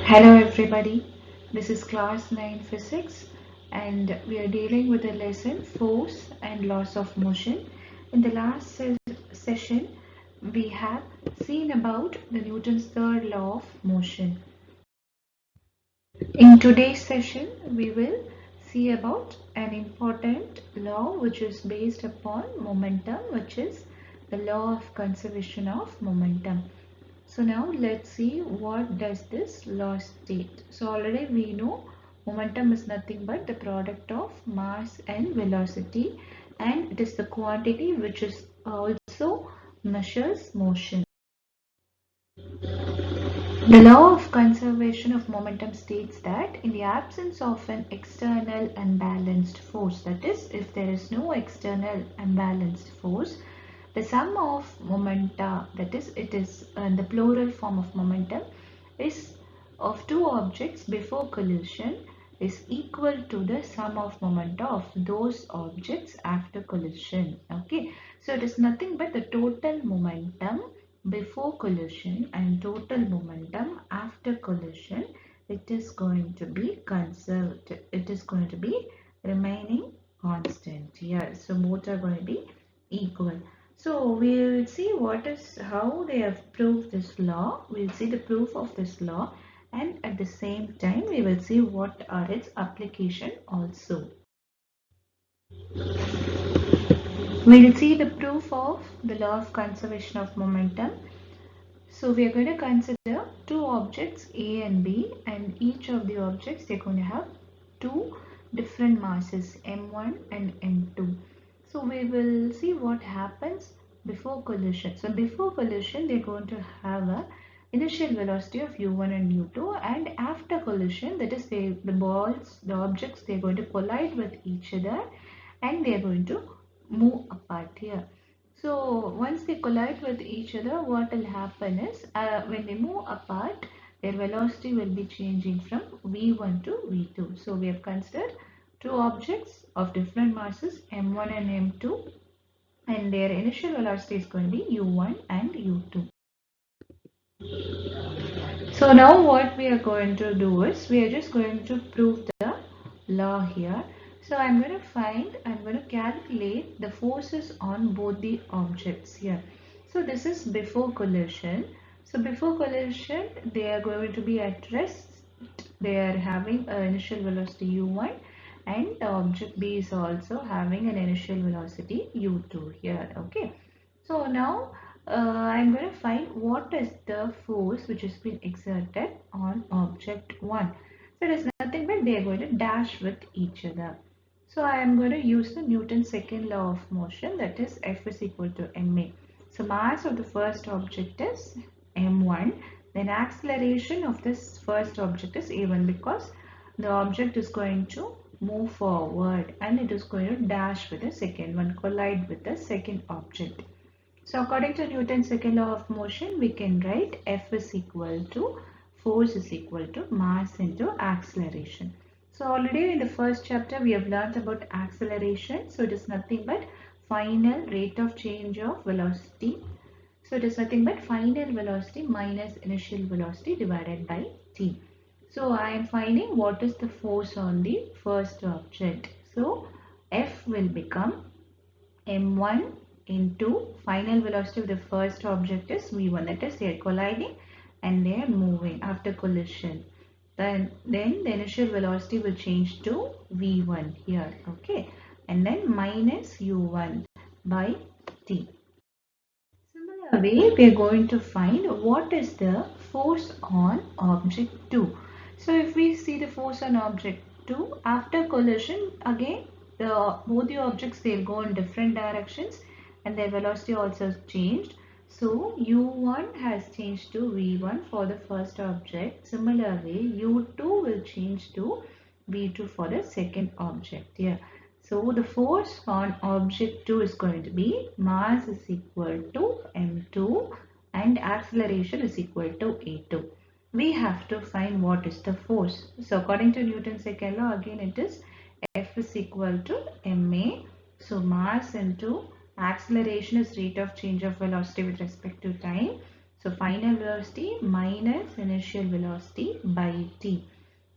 Hello everybody, this is class 9 physics and we are dealing with the lesson force and laws of motion. In the last session we have seen about the Newton's third law of motion. In today's session we will see about an important law which is based upon momentum, which is the law of conservation of momentum. So now let's see what does this law state. So already we know momentum is nothing but the product of mass and velocity, and it is the quantity which is also measures motion. The law of conservation of momentum states that in the absence of an external unbalanced force, that is, if there is no external unbalanced force, the sum of momenta, that is, it is the plural form of momentum, is of two objects before collision is equal to the sum of momenta of those objects after collision. Okay, so it is nothing but the total momentum before collision and total momentum after collision. It is going to be conserved. It is going to be remaining constant here. So both are going to be equal. So we'll see how they have proved this law. We'll see the proof of this law, and at the same time we will see what are its application also. We'll see the proof of the law of conservation of momentum. So we are going to consider two objects A and B, and each of the objects they're going to have two different masses m1 and m2. So we will see what happens before collision. So before collision they're going to have a initial velocity of u1 and u2, and after collision, that is the objects, they're going to collide with each other and they're going to move apart here. So once they collide with each other, what will happen is when they move apart, their velocity will be changing from v1 to v2. So we have considered two objects of different masses m1 and m2, and their initial velocity is going to be u1 and u2. So now what we are going to do is we are just going to prove the law here. So I'm going to calculate the forces on both the objects here. So this is before collision. So before collision, they are going to be at rest. They are having an initial velocity u1, and the object B is also having an initial velocity u2 here. Okay. So now I'm going to find what is the force which has been exerted on object 1. So it is nothing but they are going to dash with each other. So I am going to use the Newton's second law of motion, that is F is equal to ma. So mass of the first object is m1, then acceleration of this first object is a1, because the object is going to move forward and it is going to dash with the second one, collide with the second object. So according to Newton's second law of motion, we can write F is equal to force is equal to mass into acceleration. So already in the first chapter we have learned about acceleration. So it is nothing but final rate of change of velocity. So it is nothing but final velocity minus initial velocity divided by t. So I am finding what is the force on the first object. So F will become m1 into final velocity of the first object is v1, that is they are colliding and they are moving after collision. Then the initial velocity will change to v1 here, okay, and then minus u1 by t. Similar way, we are going to find what is the force on object 2. So if we see the force on object 2 after collision, again both the objects, they'll go in different directions and their velocity also changed. So u1 has changed to v1 for the first object. Similarly, u2 will change to v2 for the second object here. So the force on object 2 is going to be mass is equal to m2 and acceleration is equal to a2. We have to find what is the force. So according to Newton's second law, again it is F is equal to ma. So mass into Acceleration is rate of change of velocity with respect to time. So final velocity minus initial velocity by t.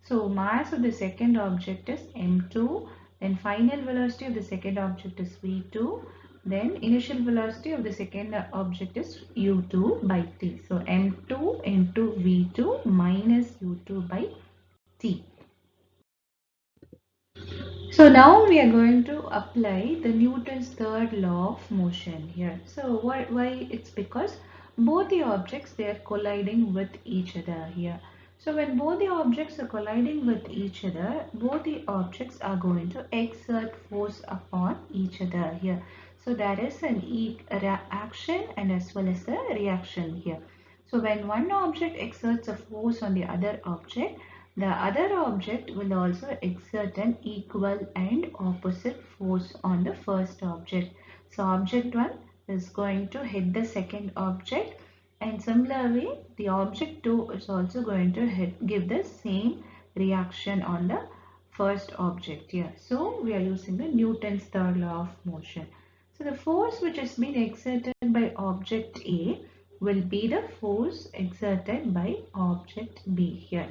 So mass of the second object is m2, then final velocity of the second object is v2, then initial velocity of the second object is u2 by t. So m2 into v2 minus u2 by t. So now we are going to apply the Newton's third law of motion here. So why? It's because both the objects, they are colliding with each other here. So when both the objects are colliding with each other, both the objects are going to exert force upon each other here. So there is an action and as well as a reaction here. So when one object exerts a force on the other object, the other object will also exert an equal and opposite force on the first object. So object 1 is going to hit the second object, and similarly the object 2 is also going to give the same reaction on the first object here. So we are using the Newton's third law of motion. So the force which has been exerted by object A will be the force exerted by object B here.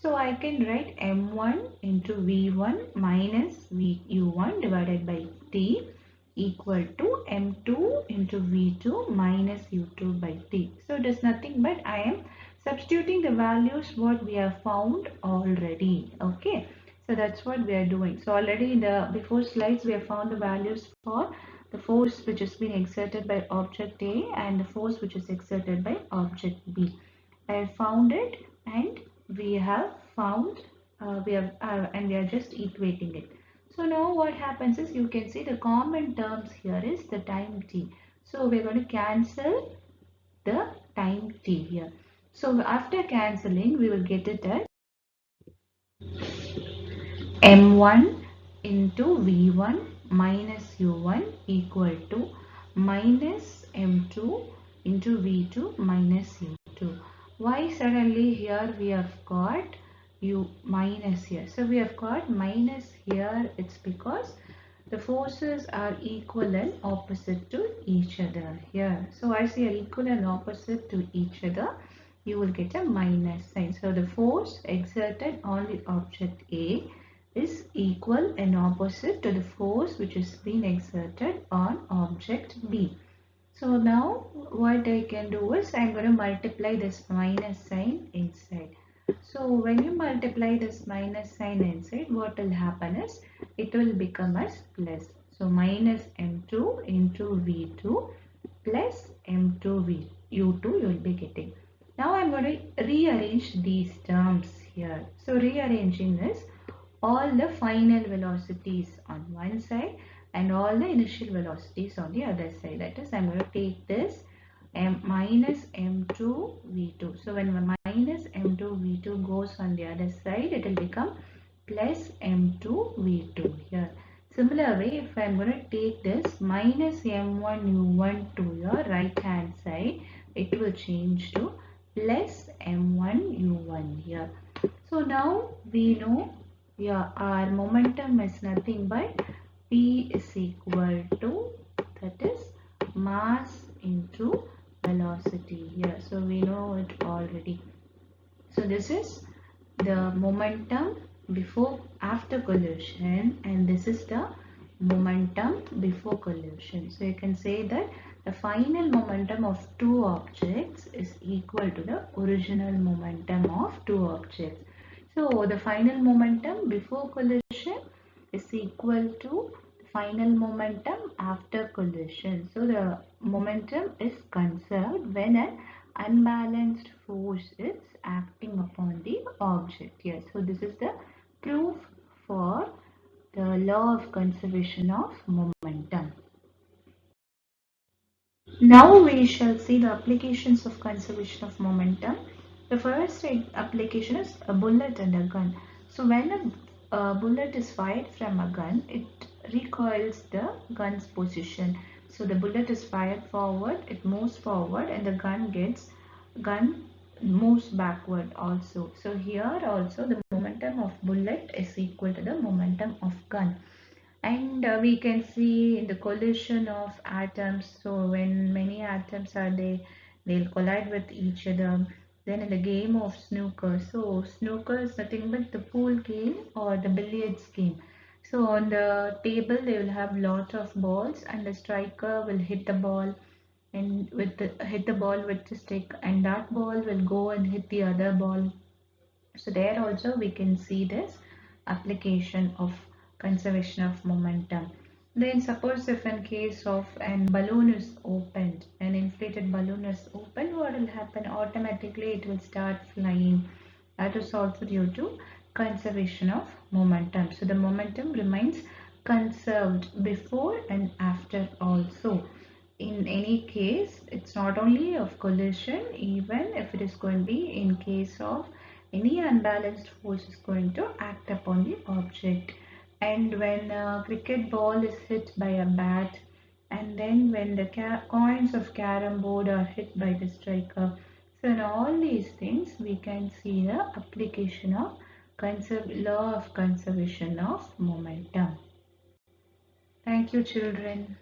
So I can write m1 into v1 minus u1 divided by t equal to m2 into v2 minus u2 by t. So it is nothing but I am substituting the values what we have found already. Okay. So that's what we are doing. So already in the before slides we have found the values for the force which is being exerted by object A and the force which is exerted by object B. I have found it, and we have found and we are just equating it. So now what happens is, you can see the common terms here is the time t. So we're going to cancel the time t here. So after cancelling, we will get it as m1 into v1 minus u1 equal to minus m2 into v2 minus u2. Why suddenly here we have got u minus here? So we have got minus here. It's because the forces are equal and opposite to each other here. So as they are equal and opposite to each other, you will get a minus sign. So the force exerted on the object A is equal and opposite to the force which is being exerted on object B. So now what I can do is I am going to multiply this minus sign inside. So when you multiply this minus sign inside, what will happen is it will become as plus. So minus m2 into v2 plus m2 u2 you will be getting. Now I am going to rearrange these terms here. So rearranging this, all the final velocities on one side and all the initial velocities on the other side. That is, I'm going to take this minus m2 v2. So when minus m2 v2 goes on the other side, it will become plus m2 v2 here. Similar way, if I'm going to take this minus m1 u1 to your right hand side, it will change to plus m1 u1 here. So now we know, yeah, our momentum is nothing but P is equal to, that is, mass into velocity here. So we know it already. So this is the momentum after collision, and this is the momentum before collision. So you can say that the final momentum of two objects is equal to the original momentum of two objects. So the final momentum before collision is equal to the final momentum after collision. So the momentum is conserved when an unbalanced force is acting upon the object here. So this is the proof for the law of conservation of momentum. Now we shall see the applications of conservation of momentum. The first application is a bullet and a gun. So when a bullet is fired from a gun, it recoils the gun's position. So the bullet is fired forward, it moves forward, and the gun moves backward also. So here also the momentum of bullet is equal to the momentum of gun. And we can see the collision of atoms. So when many atoms are there, they'll collide with each other. Then in the game of snooker, so snooker is nothing but the pool game or the billiards game. So on the table they will have lot of balls, and the striker will hit the ball and hit the ball with the stick, and that ball will go and hit the other ball. So there also we can see this application of conservation of momentum. Then suppose if in case of an balloon is opened, an inflated balloon is opened, what will happen? Automatically it will start flying. That is also due to conservation of momentum. So the momentum remains conserved before and after also. In any case, it's not only of collision, even if it is going to be in case of any unbalanced force is going to act upon the object. And when a cricket ball is hit by a bat, and then when the coins of carom board are hit by the striker, so in all these things we can see the application of law of conservation of momentum. Thank you, children.